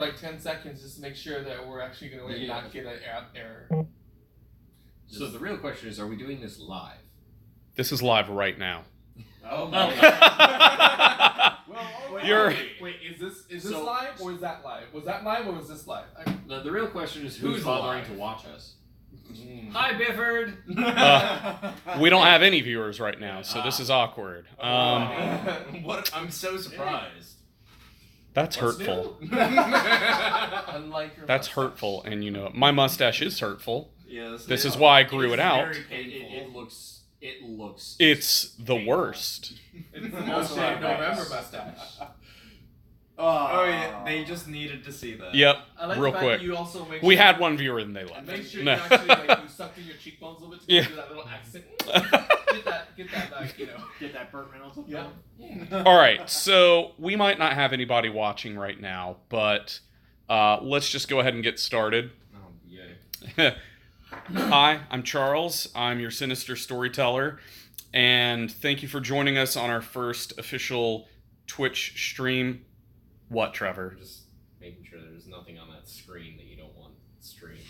like 10 seconds just to make sure that we're actually going to not get an error. So the real question is, are we doing this live? This is live right now. Oh my God. Wait, is this live or is that live? Was that live or was this live? The real question is, who's bothering to watch us? Hi, Bifford. We don't have any viewers right now, so this is awkward. What? I'm so surprised. That's hurtful. Unlike your That's mustache. hurtful, and you know it. My mustache is hurtful. Yes. This is why I grew it out. It looks. It's the worst. It's the most shaved November mustache. Oh yeah, they just needed to see that. Yep, I like real the fact quick. That you also make We sure had one viewer and they left. Make sure No. you actually you sucked in your cheekbones a little bit to Yeah. do that little accent. Get that back, Get that Burt Reynolds. Yeah. All right, so we might not have anybody watching right now, but let's just go ahead and get started. Oh yay. Hi, I'm Charles. I'm your Sinister Storyteller, and thank you for joining us on our first official Twitch stream. What, Trevor? Just making sure there's nothing on that screen that you don't want streamed.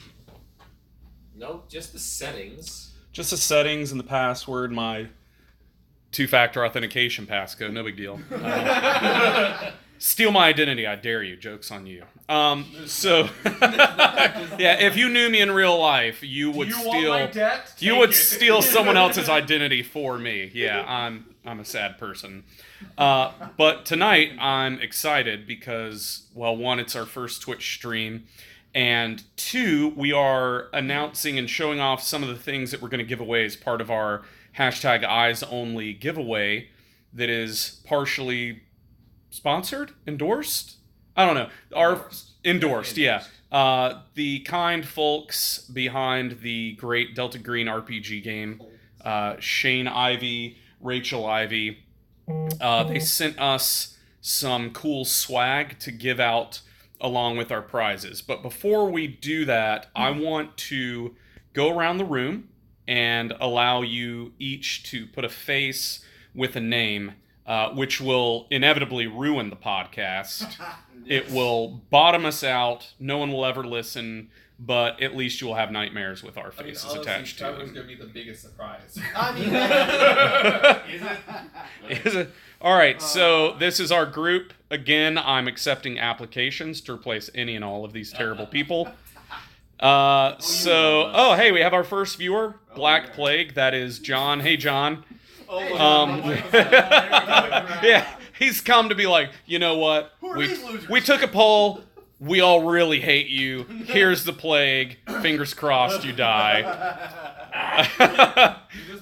Nope, just the settings. Just the settings and the password, my two-factor authentication passcode, no big deal. Steal my identity, I dare you. Joke's on you. So, yeah, if you knew me in real life, you would steal someone else's identity for me. Yeah, I'm a sad person. But tonight I'm excited because, well, one, it's our first Twitch stream, and two, we are announcing and showing off some of the things that we're going to give away as part of our hashtag Eyes Only giveaway that is partially sponsored? Endorsed? I don't know. Endorsed, yeah. The kind folks behind the great Delta Green RPG game, Shane Ivey, Rachel Ivey, they sent us some cool swag to give out along with our prizes. But before we do that, I want to go around the room and allow you each to put a face with a name, which will inevitably ruin the podcast. It will bottom us out. No one will ever listen, but at least you will have nightmares with our faces attached to Trevor's them. going to be the biggest surprise. Is it? All right, so this is our group. Again, I'm accepting applications to replace any and all of these terrible people. Hey, we have our first viewer, Black Plague. That is John. Hey, John. Yeah, he's come to be like, you know what? We took a poll. We all really hate you. Here's the plague. Fingers crossed you die.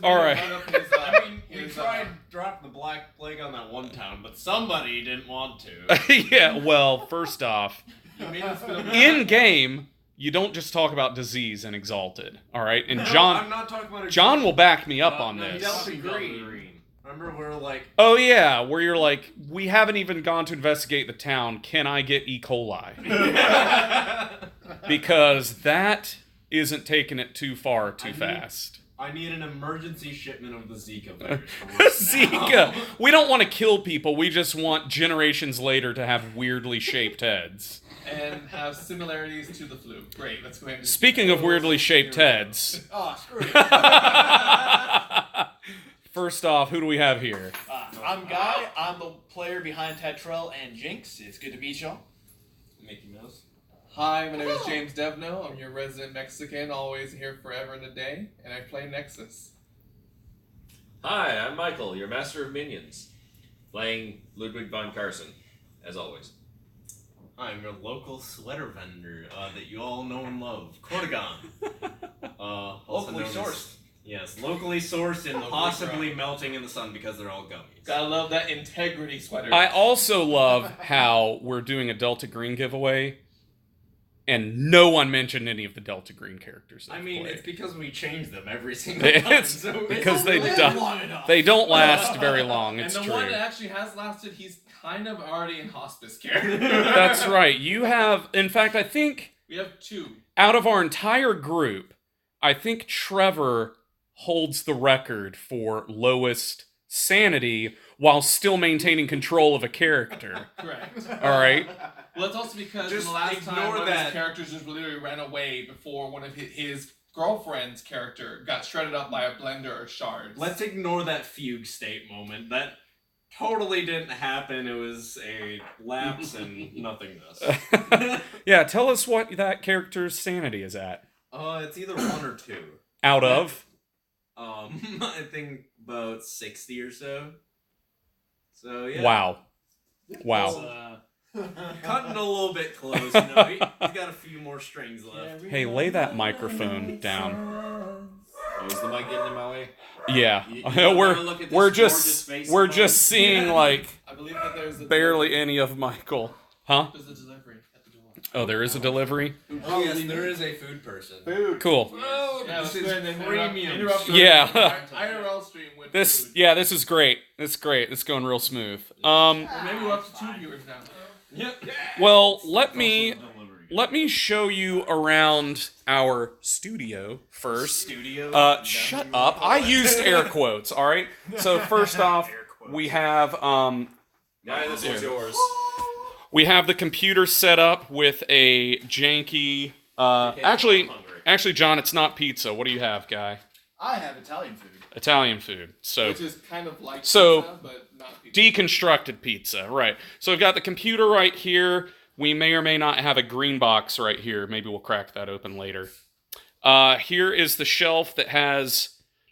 All right. I mean, we tried to drop the Black Plague on that one town, but somebody didn't want to. Yeah, well, first off, in game, you don't just talk about disease in Exalted, all right? And I'm not talking about John will back me up on this. Delta Green. Remember, we're like, Oh yeah, where you're like, we haven't even gone to investigate the town. Can I get E. coli? Because that isn't taking it too far too fast. I need an emergency shipment of the Zika virus. Zika. We don't want to kill people. We just want generations later to have weirdly shaped heads. And have similarities to the flu. Great, let's go ahead and... Speaking of weirdly shaped heads. Oh, screw it. First off, who do we have here? I'm Guy. I'm the player behind Tetrell and Jinx. It's good to meet y'all. Mickey Mouse. Hi, my name is James Devno. I'm your resident Mexican, always here forever and a day, and I play Nexus. Hi, I'm Michael, your master of minions, playing Ludwig von Carson, as always. I'm your local sweater vendor that you all know and love, Cortigon. Locally sourced. Yes, locally sourced and Locally possibly grown. melting in the sun because they're all gummies. Gotta love that integrity sweater. I also love how we're doing a Delta Green giveaway, and no one mentioned any of the Delta Green characters. That I mean, played. it's because we change them every single time. It's So because they Live don't. long enough. They don't last very long. and It's the true. one that actually has lasted, he's kind of already in hospice care. That's right. You have, in fact, I think We have two. out of our entire group, I think Trevor holds the record for lowest sanity while still maintaining control of a character. Correct. All right. Well, it's also because Just in the last time ignore one of that. his characters just literally ran away before one of his girlfriend's character got shredded up by a blender or shards. Let's ignore that fugue state moment. That totally didn't happen. It was a lapse and nothingness. Yeah, tell us what that character's sanity is at. It's either 1 or 2. Out of? I think about 60 or so. So yeah. Wow. Cutting a little bit close. You know, he's got a few more strings left. Hey, lay that microphone down. Oh, is the mic getting in my way? Yeah. You don't wanna look at this We're gorgeous just face we're of just mine? seeing like I believe that there's a barely any of Michael. Huh? There's a delivery at the door. Oh, there is a delivery? Oh yes, there is a food person. Food. Cool. Oh, Yeah, this this is is premium. premium. Yeah. IRL stream with This food. this is great. It's great. It's going real smooth. Or maybe we're up to 2 viewers now. Yep. Well, let me show you around our studio first. Studio. Shut up. I used air quotes, all right? So first off, we have Guy, this is yours. we have the computer set up with a janky actually John, it's not pizza. What do you have, guy? I have Italian food. Italian food. So Which is kind of like So- pizza, but not pizza. deconstructed pizza, right. So we've got the computer right here. We may or may not have a green box right here. Maybe we'll crack that open later. Here is the shelf that has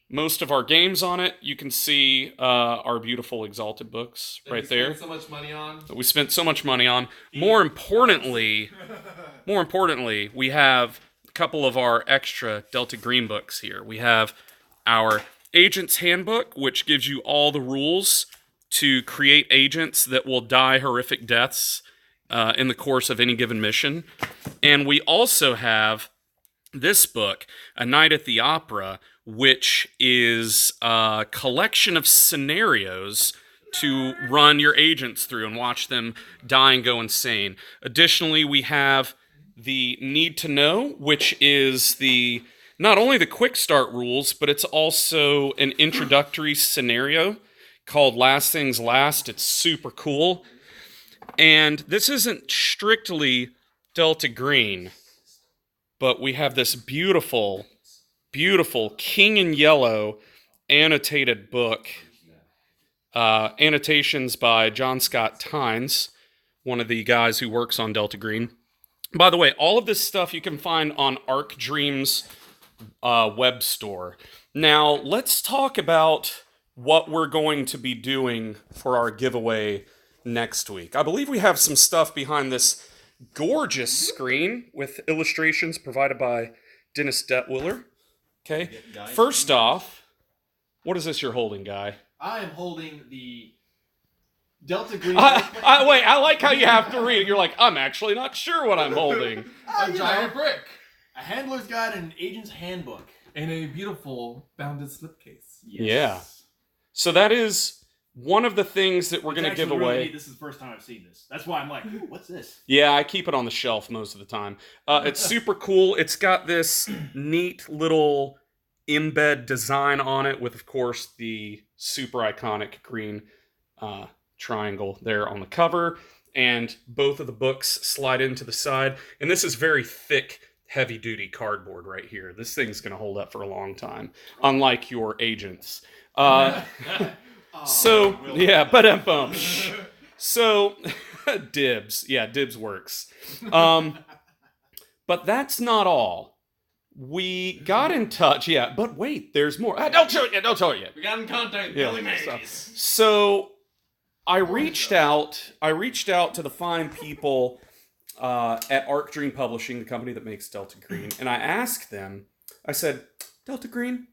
most of our games on it. You can see our beautiful Exalted books That right we there spent so much money on. that we spent so much money on. More importantly, we have a couple of our extra Delta Green books here. We have our Agent's Handbook, which gives you all the rules to create agents that will die horrific deaths in the course of any given mission. And we also have this book, A Night at the Opera, which is a collection of scenarios to run your agents through and watch them die and go insane. Additionally, we have the Need to Know, which is not only the quick start rules, but it's also an introductory scenario called Last Things Last. It's super cool. And this isn't strictly Delta Green, but we have this beautiful King in Yellow annotated book. Annotations by John Scott Tynes, one of the guys who works on Delta Green. By the way, all of this stuff you can find on Arc Dream's web store. Now, let's talk about what we're going to be doing for our giveaway next week. I believe we have some stuff behind this gorgeous screen with illustrations provided by Dennis Detwiller. Okay. First off, what is this you're holding, Guy? I am holding the Delta Green. Wait, I like how you have to read it. You're like, I'm actually not sure what I'm holding. A giant brick. A handler's guide and an agent's handbook. And a beautiful bounded slipcase. Yes. Yeah. So that is one of the things that we're It's going to give actually really away. neat. This is the first time I've seen this. That's why I'm like, ooh, what's this? Yeah, I keep it on the shelf most of the time. It's super cool. It's got this neat little embed design on it with, of course, the super iconic green triangle there on the cover. And both of the books slide into the side. And this is very thick, heavy-duty cardboard right here. This thing's going to hold up for a long time, unlike your agents. So, yeah, but so, dibs. Yeah, dibs works. But that's not all. We got in touch, yeah, but wait, there's more. Don't tell it yet. We got in contact with Yeah, Billy stop. Mays. So, I reached out to the fine people at Arc Dream Publishing, the company that makes Delta Green, and I asked them, I said, Delta Green,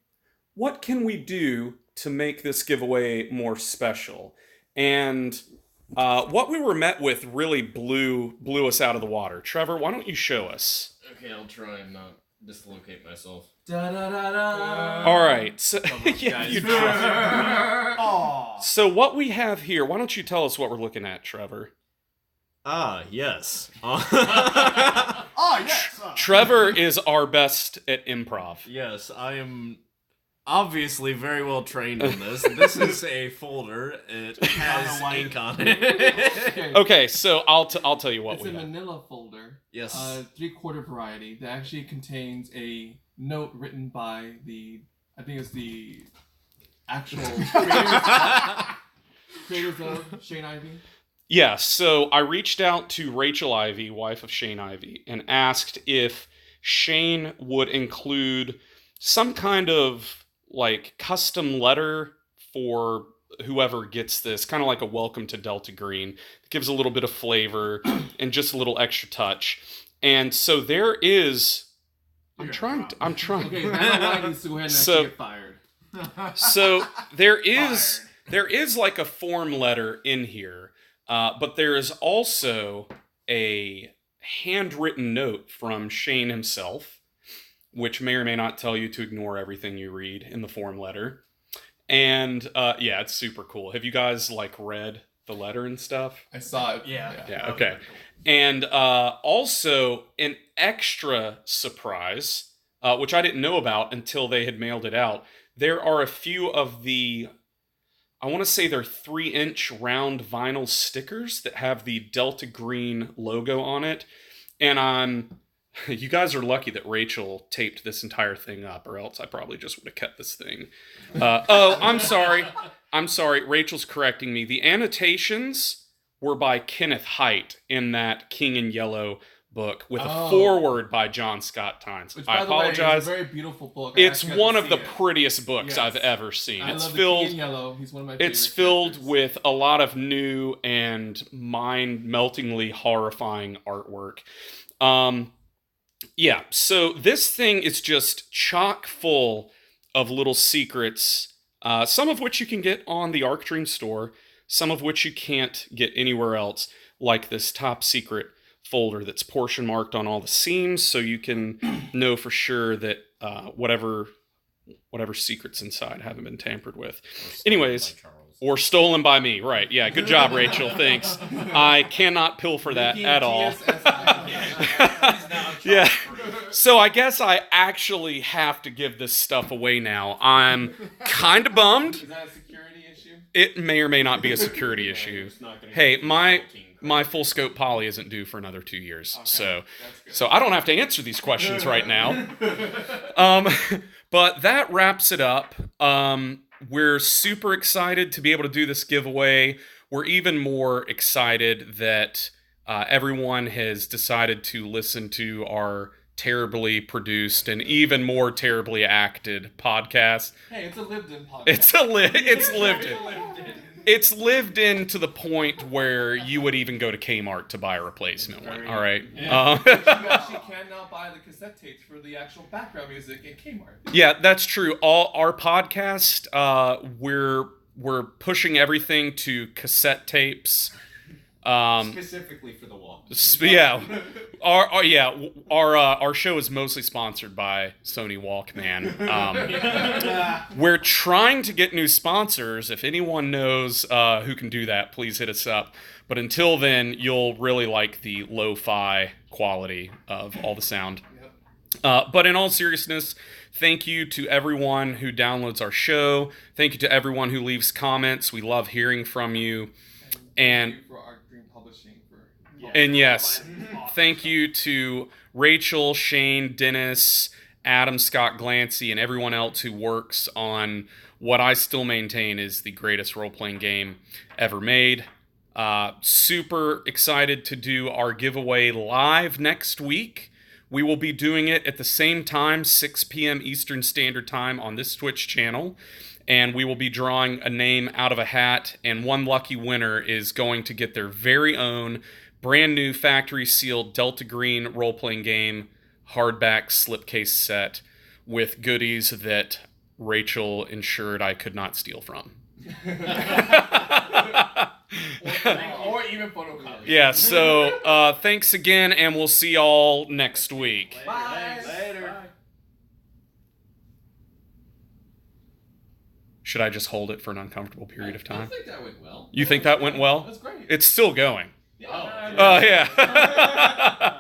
what can we do to make this giveaway more special? And what we were met with really blew us out of the water. Trevor, why don't you show us? Okay, I'll try and not dislocate myself. Da da da da. All right. So, yeah, guys. you try. Aw. So what we have here, why don't you tell us what we're looking at, Trevor? Yes. Oh, yes. Trevor is our best at improv. Yes, I am obviously very well trained in this. This is a folder. It has ink on it. Okay, so I'll tell you what it's we a have. manila folder. Yes. 3/4 variety that actually contains a note written by I think it's the actual creators of Shane Ivey. Yeah, so I reached out to Rachel Ivey, wife of Shane Ivey, and asked if Shane would include some kind of like custom letter for whoever gets this, kind of like a welcome to Delta Green. It gives a little bit of flavor and just a little extra touch. And so there is I'm trying. Okay, Vanna White needs to go ahead and actually get fired. So there is like a form letter in here, but there is also a handwritten note from Shane himself, which may or may not tell you to ignore everything you read in the form letter. And yeah, it's super cool. Have you guys like read the letter and stuff? I saw it. Yeah. Okay. And also an extra surprise, which I didn't know about until they had mailed it out. There are a few of the, I want to say they're 3-inch round vinyl stickers that have the Delta Green logo on it. And you guys are lucky that Rachel taped this entire thing up, or else I probably just would have kept this thing. I'm sorry. Rachel's correcting me. The annotations were by Kenneth Haidt in that King in Yellow book with a foreword by John Scott Tynes. Which, I by the way, apologize. is a very beautiful book. It's one of the prettiest books I've ever seen. I it's love filled. The King in Yellow. He's one of my favorite It's filled characters. with a lot of new and mind-meltingly horrifying artwork. Yeah, so this thing is just chock full of little secrets, some of which you can get on the Arc Dream store, some of which you can't get anywhere else, like this top secret folder that's portion marked on all the seams, so you can know for sure that whatever secrets inside haven't been tampered with. Anyways, or stolen by me, right? Yeah, good job, Rachel. Thanks. I cannot pilfer that at all. Yeah. So I guess I actually have to give this stuff away now. I'm kind of bummed. Is that a security issue? It may or may not be a security issue. Hey, my full scope poly isn't due for another 2 years, so I don't have to answer these questions right now. But that wraps it up. We're super excited to be able to do this giveaway. We're even more excited that everyone has decided to listen to our terribly produced and even more terribly acted podcast. Hey, it's a lived-in podcast. It's lived in. It's lived in to the point where you would even go to Kmart to buy a replacement one. All right. Yeah. You actually can now buy the cassette tapes for the actual background music in Kmart. Yeah, that's true. All our podcast, we're pushing everything to cassette tapes. Specifically for the wall. Yeah, our show is mostly sponsored by Sony Walkman. We're trying to get new sponsors. If anyone knows who can do that, please hit us up. But until then, you'll really like the lo-fi quality of all the sound. But in all seriousness, thank you to everyone who downloads our show. Thank you to everyone who leaves comments. We love hearing from you. And yes, thank you to Rachel, Shane, Dennis, Adam, Scott Glancy, and everyone else who works on what I still maintain is the greatest role-playing game ever made. Super excited to do our giveaway live next week. We will be doing it at the same time, 6 p.m. Eastern Standard Time on this Twitch channel. And we will be drawing a name out of a hat, and one lucky winner is going to get their very own brand new factory sealed Delta Green role-playing game hardback slipcase set with goodies that Rachel ensured I could not steal from. or even photocopies. Yeah, so thanks again, and we'll see y'all next week. Bye. Later. Should I just hold it for an uncomfortable period of time? I think that went well. You think that went well? That's great. It's still going. Yeah. Oh, yeah.